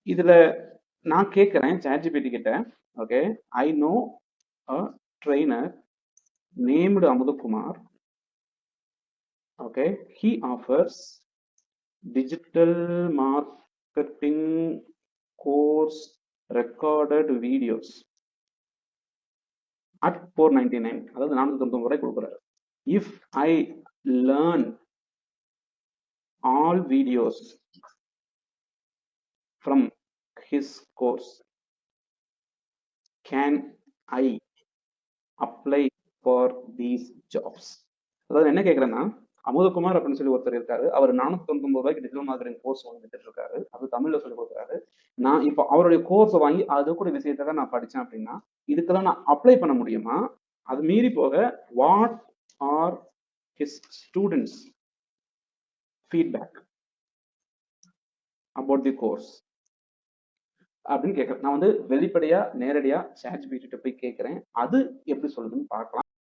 இதுல நான் கேட்கிறேன் ChatGPT கிட்ட. Okay, I know a trainer named Amuthakumar. Okay, he offers digital marketing course recorded videos at 499, அதாவது 499 ரூபாய் கொடுக்குறாரு. If I learn all videos from his course, can I apply for these jobs? அதாவது என்ன கேட்குறேன்னா, அமுதகுமார் அப்படின்னு சொல்லி ஒருத்தர் இருக்காரு. அவர் 499 ரூபாய்க்கு டிஜிட்டல் மார்க்கெட்டிங் கோர்ஸ் வந்துட்டு இருக்காரு. அது தமிழ்ல சொல்லி கொடுக்குறாரு. நான் இப்போ அவருடைய கோர்ஸை வாங்கி அது கூட விஷயத்தை தான் நான் படித்தேன் அப்படின்னா, இதுக்கெல்லாம் நான் அப்ளை பண்ண முடியுமா? அது மீறி போக what are his students feedback about the course அப்படின்னு கேட்குறேன். நான் வந்து வெளிப்படையா நேரடியா ChatGPT கிட்ட போய் கேட்குறேன். அது எப்படி சொல்லுதுன்னு பார்க்கலாம்.